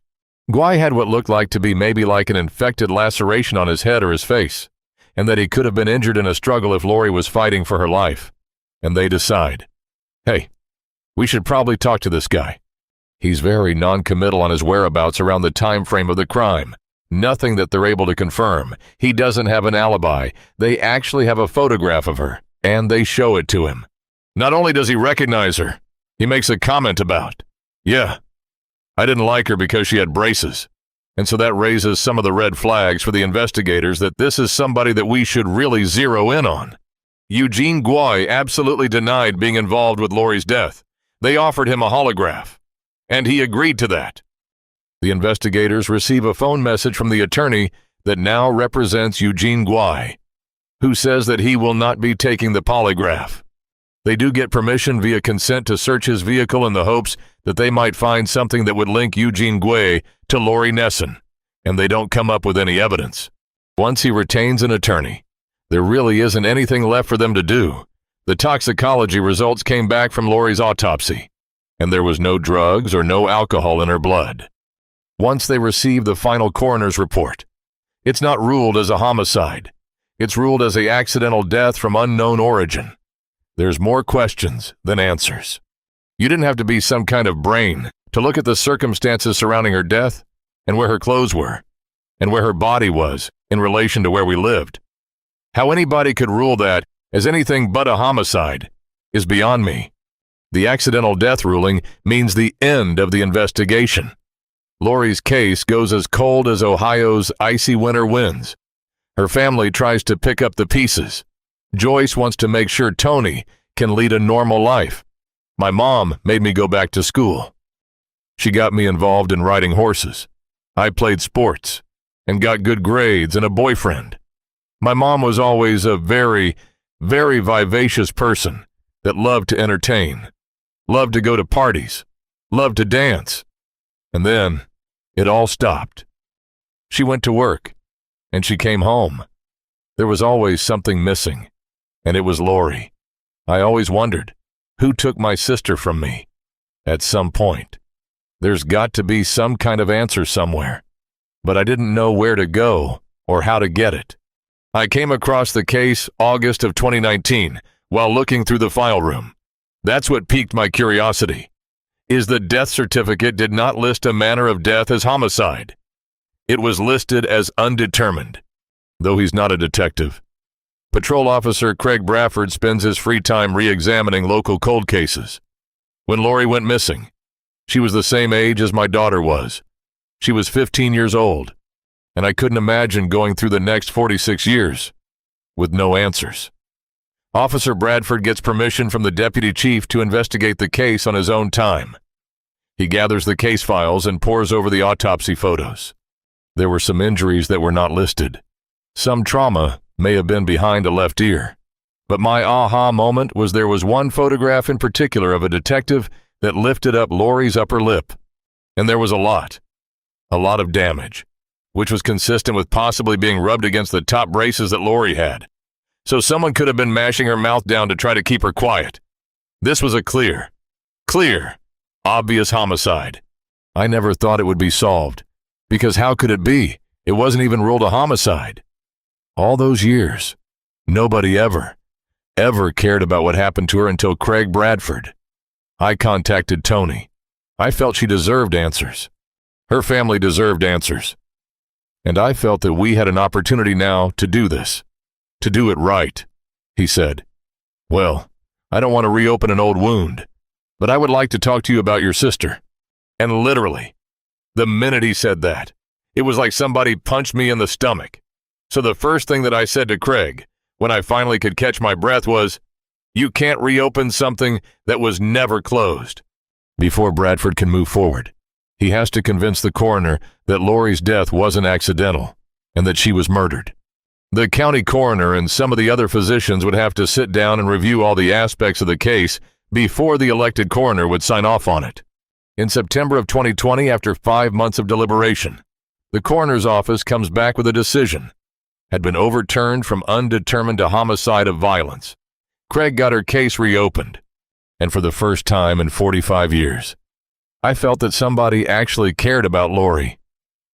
J: Gouet had what looked like to be maybe like an infected laceration on his head or his face, and that he could have been injured in a struggle if Lori was fighting for her life. And they decide, hey, we should probably talk to this guy. He's very non-committal on his whereabouts around the time frame of the crime. Nothing that they're able to confirm. He doesn't have an alibi. They actually have a photograph of her, and they show it to him. Not only does he recognize her, he makes a comment about, yeah, I didn't like her because she had braces. And so that raises some of the red flags for the investigators that this is somebody that we should really zero in on. Eugene Gouet absolutely denied being involved with Lori's death. They offered him a holograph, and he agreed to that. The investigators receive a phone message from the attorney that now represents Eugene Gouet, who says that he will not be taking the polygraph. They do get permission via consent to search his vehicle in the hopes that they might find something that would link Eugene Gouet to Lori Nesson, and they don't come up with any evidence. Once he retains an attorney, there really isn't anything left for them to do. The toxicology results came back from Lori's autopsy, and there was no drugs or no alcohol in her blood. Once they receive the final coroner's report, it's not ruled as a homicide. It's ruled as an accidental death from unknown origin. There's more questions than answers. You didn't have to be some kind of brain to look at the circumstances surrounding her death and where her clothes were and where her body was in relation to where we lived. How anybody could rule that as anything but a homicide is beyond me. The accidental death ruling means the end of the investigation. Lori's case goes as cold as Ohio's icy winter winds. Her family tries to pick up the pieces. Joyce wants to make sure Tony can lead a normal life. My mom made me go back to school. She got me involved in riding horses. I played sports and got good grades and a boyfriend. My mom was always a very, very vivacious person that loved to entertain, loved to go to parties, loved to dance. And then it all stopped. She went to work, and she came home. There was always something missing, and it was Lori. I always wondered, who took my sister from me? At some point. There's got to be some kind of answer somewhere, but I didn't know where to go or how to get it. I came across the case August of 2019 while looking through the file room. That's what piqued my curiosity. Is the death certificate did not list a manner of death as homicide. It was listed as undetermined, though he's not a detective. Patrol Officer Craig Bradford spends his free time re-examining local cold cases. When Lori went missing, she was the same age as my daughter was. She was 15 years old, and I couldn't imagine going through the next 46 years with no answers. Officer Bradford gets permission from the deputy chief to investigate the case on his own time. He gathers the case files and pores over the autopsy photos. There were some injuries that were not listed. Some trauma may have been behind a left ear. But my aha moment was there was one photograph in particular of a detective that lifted up Lori's upper lip. And there was a lot of damage, which was consistent with possibly being rubbed against the top braces that Lori had. So someone could have been mashing her mouth down to try to keep her quiet. This was a clear, obvious homicide. I never thought it would be solved, because how could it be? It wasn't even ruled a homicide. All those years, Nobody ever cared about what happened to her until Craig Bradford. I contacted Tony. I felt she deserved answers. Her family deserved answers. And I felt that we had an opportunity now to do this, to do it right. He said, "Well, I don't want to reopen an old wound, but I would like to talk to you about your sister." And literally, the minute he said that, it was like somebody punched me in the stomach. So the first thing that I said to Craig, when I finally could catch my breath, was, "You can't reopen something that was never closed." Before Bradford can move forward, he has to convince the coroner that Lori's death wasn't accidental and that she was murdered. The county coroner and some of the other physicians would have to sit down and review all the aspects of the case before the elected coroner would sign off on it. In September of 2020, after 5 months of deliberation, the coroner's office comes back with a decision. Had been overturned from undetermined to homicide of violence. Craig got her case reopened, and for the first time in 45 years, I felt that somebody actually cared about Lori,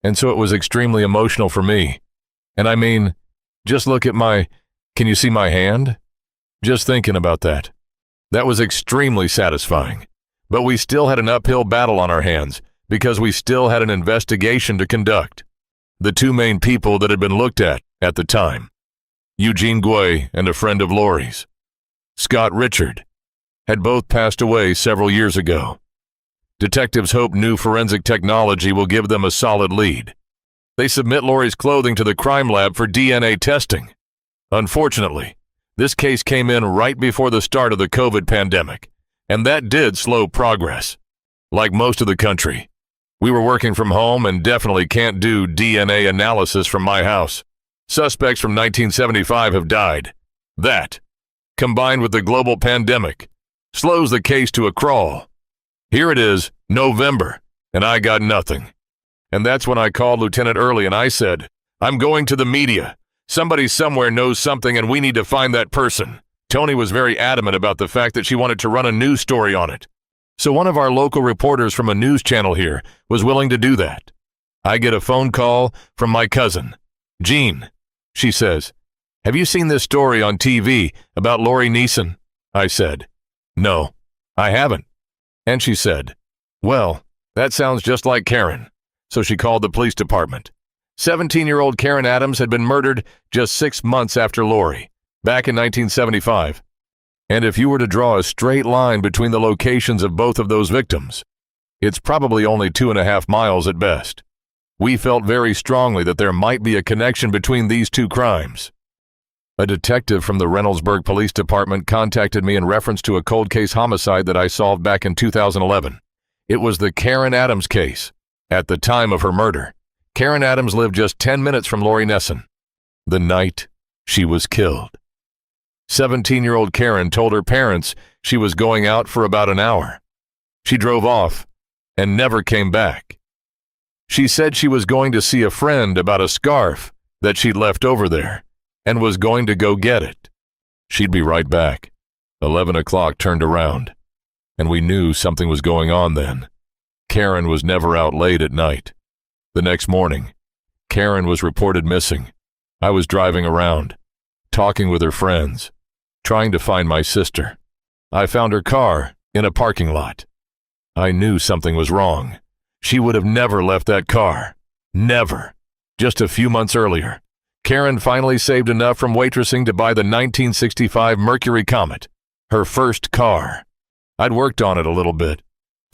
J: and so it was extremely emotional for me. And I mean, just look at can you see my hand? Just thinking about that. That was extremely satisfying, but we still had an uphill battle on our hands because we still had an investigation to conduct. The two main people that had been looked at the time, Eugene Guay and a friend of Lori's, Scott Richard, had both passed away several years ago. Detectives hope new forensic technology will give them a solid lead. They submit Lori's clothing to the crime lab for DNA testing. Unfortunately, this case came in right before the start of the COVID pandemic, and that did slow progress. Like most of the country, we were working from home and definitely can't do DNA analysis from my house. Suspects from 1975 have died. That, combined with the global pandemic, slows the case to a crawl. Here it is, November, and I got nothing. And that's when I called Lieutenant Early and I said, "I'm going to the media. Somebody somewhere knows something and we need to find that person." Tony was very adamant about the fact that she wanted to run a news story on it. So one of our local reporters from a news channel here was willing to do that. I get a phone call from my cousin, Jean. She says, "Have you seen this story on TV about Lori Neeson?" I said, "No, I haven't." And she said, "Well, that sounds just like Karen." So she called the police department. 17-year-old Karen Adams had been murdered just 6 months after Lori, back in 1975. And if you were to draw a straight line between the locations of both of those victims, it's probably only 2.5 miles at best. We felt very strongly that there might be a connection between these two crimes. A detective from the Reynoldsburg Police Department contacted me in reference to a cold case homicide that I solved back in 2011. It was the Karen Adams case. At the time of her murder, Karen Adams lived just 10 minutes from Lori Neeson, the night she was killed. 17-year-old Karen told her parents she was going out for about an hour. She drove off and never came back. She said she was going to see a friend about a scarf that she'd left over there and was going to go get it. She'd be right back. 11 o'clock turned around, and we knew something was going on then. Karen was never out late at night. The next morning, Karen was reported missing. I was driving around, talking with her friends, trying to find my sister. I found her car in a parking lot. I knew something was wrong. She would have never left that car. Never. Just a few months earlier, Karen finally saved enough from waitressing to buy the 1965 Mercury Comet, her first car. I'd worked on it a little bit,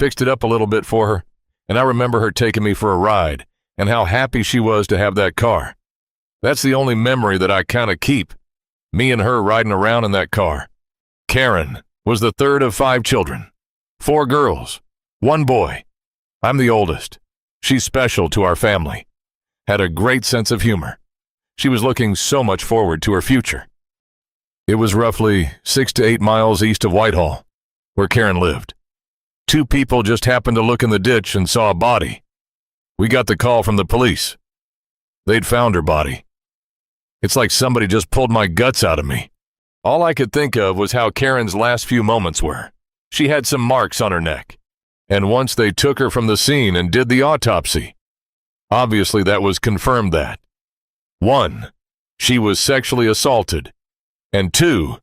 J: fixed it up a little bit for her, and I remember her taking me for a ride and how happy she was to have that car. That's the only memory that I kind of keep, me and her riding around in that car. Karen was the third of 5 children, 4 girls, 1 boy. I'm the oldest. She's special to our family. Had a great sense of humor. She was looking so much forward to her future. It was roughly 6 to 8 miles east of Whitehall, where Karen lived. 2 people just happened to look in the ditch and saw a body. We got the call from the police. They'd found her body. It's like somebody just pulled my guts out of me. All I could think of was how Karen's last few moments were. She had some marks on her neck. And once they took her from the scene and did the autopsy, obviously that was confirmed that 1. She was sexually assaulted, and 2,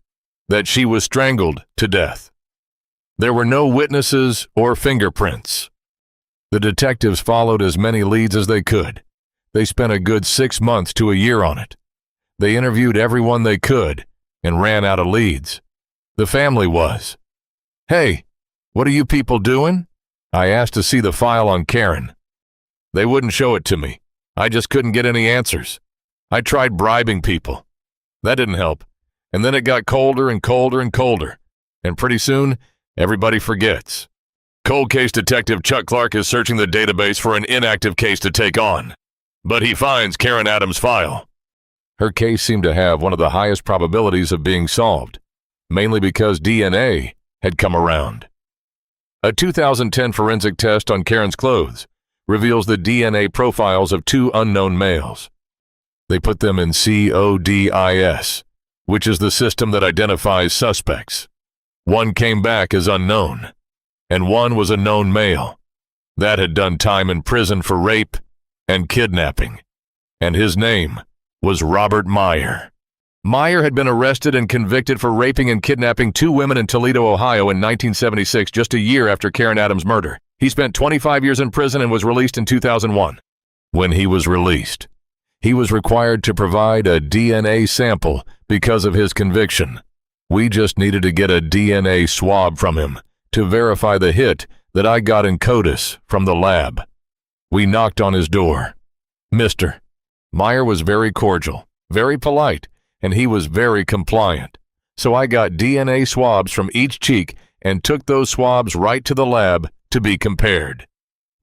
J: that she was strangled to death. There were no witnesses or fingerprints. The detectives followed as many leads as they could. They spent a good 6 months to a year on it. They interviewed everyone they could and ran out of leads. The family was, "Hey, what are you people doing?" I asked to see the file on Karen. They wouldn't show it to me. I just couldn't get any answers. I tried bribing people. That didn't help. And then it got colder and colder and colder. And pretty soon, everybody forgets. Cold case detective Chuck Clark is searching the database for an inactive case to take on. But he finds Karen Adams' file. Her case seemed to have one of the highest probabilities of being solved, mainly because DNA had come around. A 2010 forensic test on Karen's clothes reveals the DNA profiles of 2 unknown males. They put them in CODIS, which is the system that identifies suspects. One came back as unknown, and one was a known male. That had done time in prison for rape and kidnapping, and his name was Robert Meyer. Meyer had been arrested and convicted for raping and kidnapping 2 women in Toledo, Ohio in 1976, just a year after Karen Adams' murder. He spent 25 years in prison and was released in 2001. When he was released, he was required to provide a DNA sample because of his conviction. We just needed to get a DNA swab from him to verify the hit that I got in CODIS from the lab. We knocked on his door. Mr. Meyer was very cordial, very polite, and he was very compliant. So I got DNA swabs from each cheek and took those swabs right to the lab to be compared.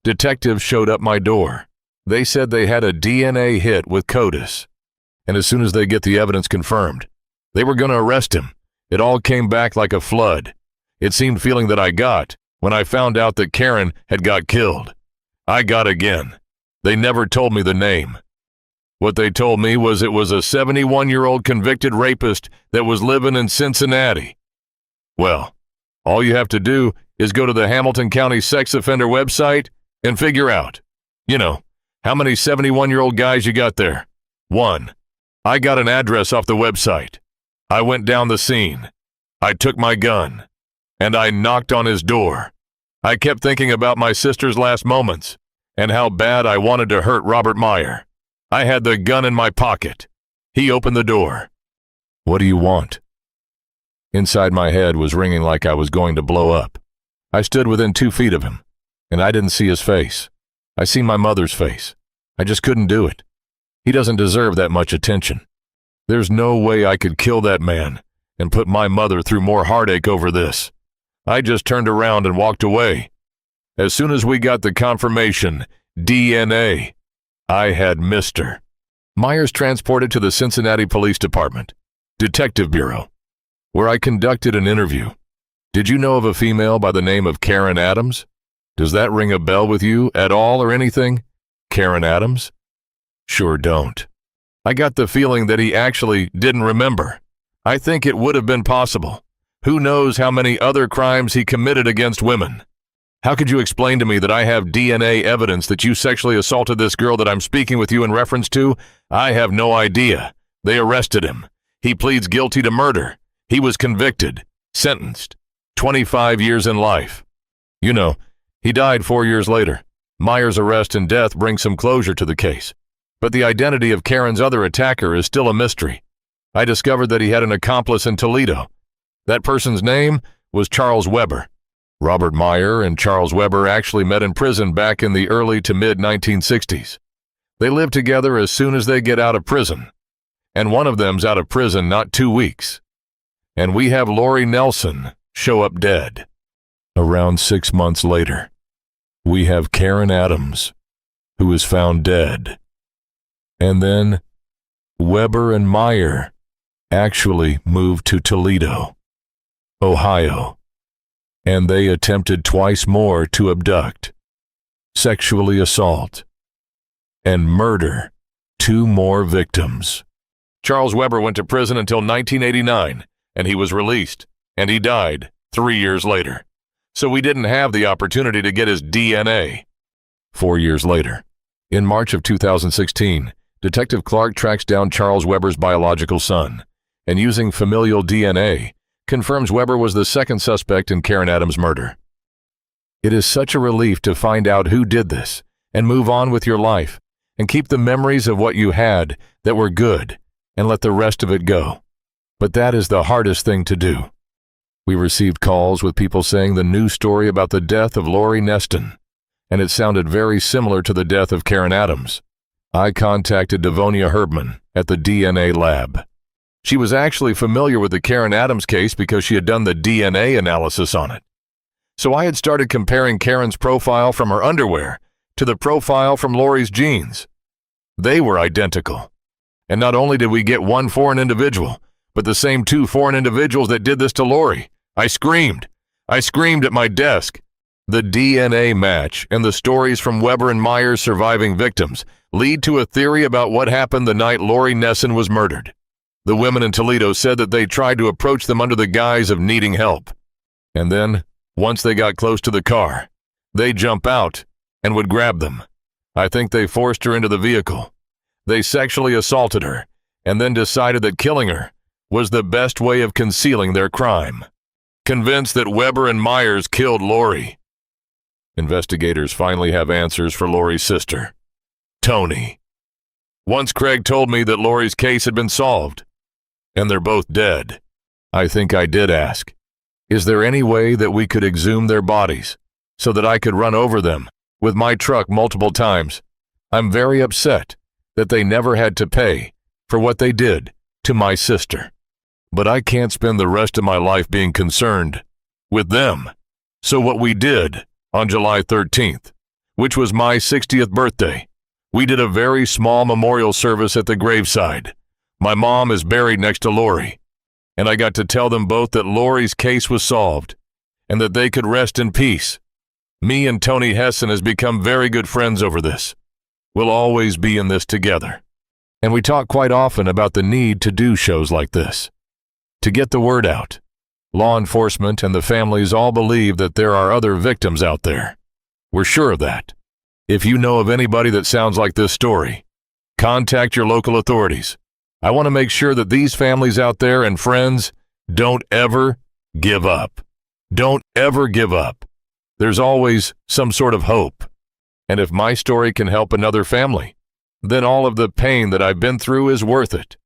J: Detectives showed up my door. They said they had a DNA hit with CODIS. And as soon as they get the evidence confirmed, they were going to arrest him. It all came back like a flood. It seemed feeling that I got when I found out that Karen had got killed. I got again. They never told me the name. What they told me was it was a 71-year-old convicted rapist that was living in Cincinnati. Well, all you have to do is go to the Hamilton County Sex Offender website and figure out, how many 71-year-old guys you got there. 1. I got an address off the website. I went down the scene. I took my gun, and I knocked on his door. I kept thinking about my sister's last moments and how bad I wanted to hurt Robert Meyer. I had the gun in my pocket. He opened the door. "What do you want?" Inside my head was ringing like I was going to blow up. I stood within 2 feet of him, and I didn't see his face. I seen my mother's face. I just couldn't do it. He doesn't deserve that much attention. There's no way I could kill that man and put my mother through more heartache over this. I just turned around and walked away. As soon as we got the confirmation, DNA, I had Mr. Meyer's transported to the Cincinnati Police Department, Detective Bureau, where I conducted an interview. Did you know of a female by the name of Karen Adams? Does that ring a bell with you at all or anything? Karen Adams? Sure don't. I got the feeling that he actually didn't remember. I think it would have been possible. Who knows how many other crimes he committed against women? How could you explain to me that I have DNA evidence that you sexually assaulted this girl that I'm speaking with you in reference to? I have no idea. They arrested him. He pleads guilty to murder. He was convicted, sentenced, 25 years in life. He died 4 years later. Meyer's arrest and death brings some closure to the case. But the identity of Karen's other attacker is still a mystery. I discovered that he had an accomplice in Toledo. That person's name was Charles Weber. Robert Meyer and Charles Weber actually met in prison back in the early to mid-1960s. They live together as soon as they get out of prison. And one of them's out of prison not 2 weeks. And we have Lori Nelson show up dead. Around 6 months later, we have Karen Adams, who is found dead. And then Weber and Meyer actually moved to Toledo, Ohio, and they attempted twice more to abduct, sexually assault, and murder 2 more victims. Charles Weber went to prison until 1989, and he was released, and he died 3 years later. So we didn't have the opportunity to get his DNA. 4 years later, in March of 2016, Detective Clark tracks down Charles Weber's biological son. and using familial DNA confirms Weber was the second suspect in Karen Adams' murder. It is such a relief to find out who did this and move on with your life and keep the memories of what you had that were good and let the rest of it go. But that is the hardest thing to do. We received calls with people saying the news story about the death of Lori Neston, and it sounded very similar to the death of Karen Adams. I contacted Devonia Herbman at the DNA lab. She was actually familiar with the Karen Adams case because she had done the DNA analysis on it. So I had started comparing Karen's profile from her underwear to the profile from Lori's jeans. They were identical. And not only did we get one foreign individual, but the same two foreign individuals that did this to Lori. I screamed. I screamed at my desk. The DNA match and the stories from Weber and Myers' surviving victims lead to a theory about what happened the night Lori Nesson was murdered. The women in Toledo said that they tried to approach them under the guise of needing help. And then, once they got close to the car, they'd jump out and would grab them. I think they forced her into the vehicle. They sexually assaulted her and then decided that killing her was the best way of concealing their crime. Convinced that Weber and Myers killed Lori. Investigators finally have answers for Lori's sister, Tony. Once Craig told me that Lori's case had been solved, and they're both dead. I think I did ask, is there any way that we could exhume their bodies so that I could run over them with my truck multiple times? I'm very upset that they never had to pay for what they did to my sister. But I can't spend the rest of my life being concerned with them. So what we did on July 13th, which was my 60th birthday, we did a very small memorial service at the graveside. My mom is buried next to Lori, and I got to tell them both that Lori's case was solved and that they could rest in peace. Me and Tony Hessen has become very good friends over this. We'll always be in this together. And we talk quite often about the need to do shows like this, to get the word out. Law enforcement and the families all believe that there are other victims out there. We're sure of that. If you know of anybody that sounds like this story, contact your local authorities. I want to make sure that these families out there and friends don't ever give up. Don't ever give up. There's always some sort of hope. And if my story can help another family, then all of the pain that I've been through is worth it.